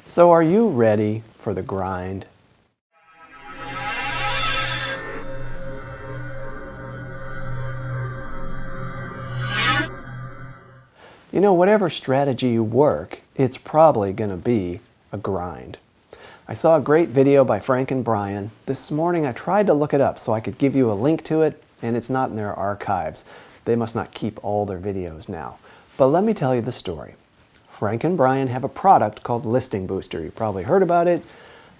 So are you ready for the grind? You know, whatever strategy you work, it's probably going to be a grind. I saw a great video by Frank and Brian. This morning I tried to look it up so I could give you a link to it, and it's not in their archives. They must not keep all their videos now. But let me tell you the story. Frank and Brian have a product called Listing Booster. You probably heard about it.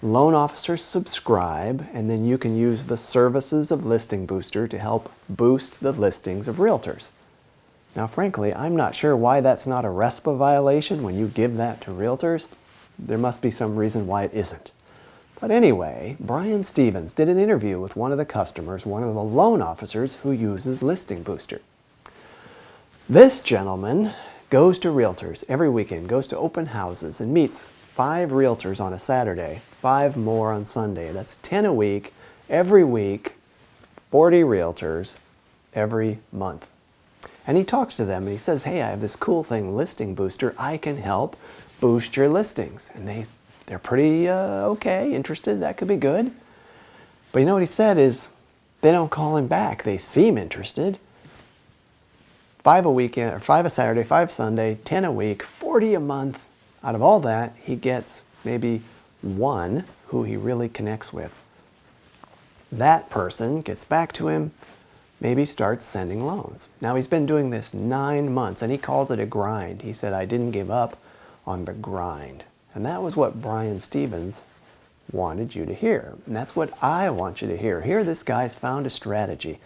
Loan officers subscribe, and then you can use the services of Listing Booster to help boost the listings of realtors. Now, frankly, I'm not sure why that's not a RESPA violation when you give that to realtors. There must be some reason why it isn't. But anyway, Brian Stevens did an interview with one of the customers, one of the loan officers who uses Listing Booster. This gentleman goes to realtors every weekend, goes to open houses and meets 5 realtors on a Saturday, 5 more on Sunday. That's 10 a week, every week, 40 realtors every month. And he talks to them and he says, hey, I have this cool thing, Listing Booster. I can help boost your listings. And they're pretty okay, interested. That could be good. But you know what he said is they don't call him back. They seem interested. 5 a weekend, or 5 a Saturday, 5 Sunday, 10 a week, 40 a month. Out of all that, he gets maybe 1 who he really connects with. That person gets back to him, maybe starts sending loans. Now he's been doing this 9 months and he calls it a grind. He said, I didn't give up on the grind. And that was what Brian Stevens wanted you to hear. And that's what I want you to hear. Here this guy's found a strategy.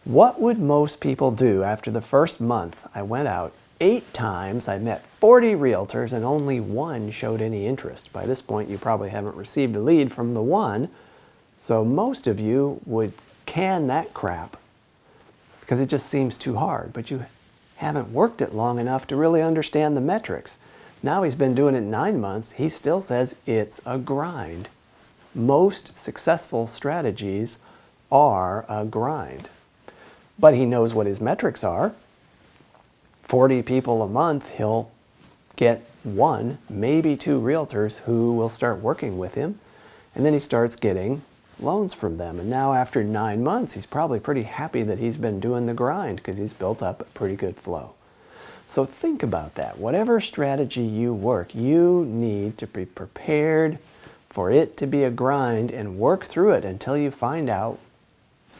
What would most people do after the first month? I went out 8 times, I met 40 realtors and only 1 showed any interest. By this point you probably haven't received a lead from the 1, so most of you would can that crap because it just seems too hard, but you haven't worked it long enough to really understand the metrics. Now he's been doing it 9 months, he still says it's a grind. Most successful strategies are a grind. But he knows what his metrics are. 40 people a month, he'll get 1, maybe 2 realtors who will start working with him, and then he starts getting loans from them. And now after 9 months, he's probably pretty happy that he's been doing the grind because he's built up a pretty good flow. So think about that. Whatever strategy you work, you need to be prepared for it to be a grind and work through it until you find out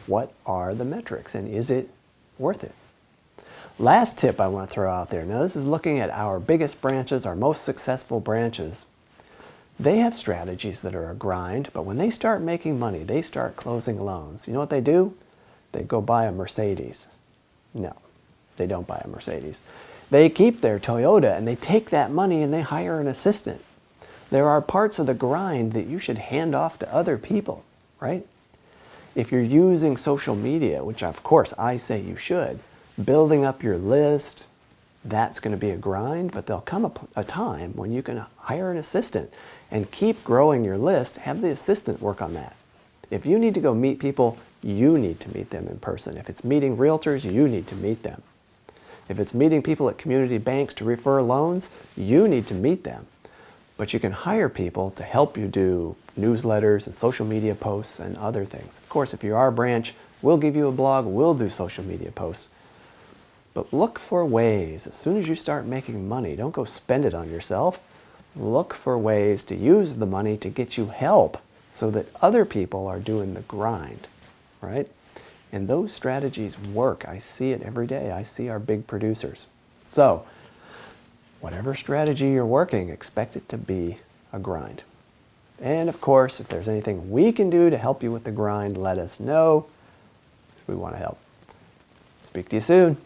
what are the metrics and is it worth it. Last tip I want to throw out there. Now this is looking at our biggest branches, our most successful branches. They have strategies that are a grind, but when they start making money, they start closing loans. You know what they do? They go buy a Mercedes. No, they don't buy a Mercedes. They keep their Toyota and they take that money and they hire an assistant. There are parts of the grind that you should hand off to other people, right? If you're using social media, which of course I say you should, building up your list, that's going to be a grind, but there'll come a time when you can hire an assistant and keep growing your list, have the assistant work on that. If you need to go meet people, you need to meet them in person. If it's meeting realtors, you need to meet them. If it's meeting people at community banks to refer loans, you need to meet them. But you can hire people to help you do newsletters and social media posts and other things. Of course, if you're our branch, we'll give you a blog, we'll do social media posts. But look for ways, as soon as you start making money, don't go spend it on yourself. Look for ways to use the money to get you help so that other people are doing the grind, right? And those strategies work. I see it every day. I see our big producers. So, whatever strategy you're working, expect it to be a grind. And of course, if there's anything we can do to help you with the grind, let us know. We want to help. Speak to you soon.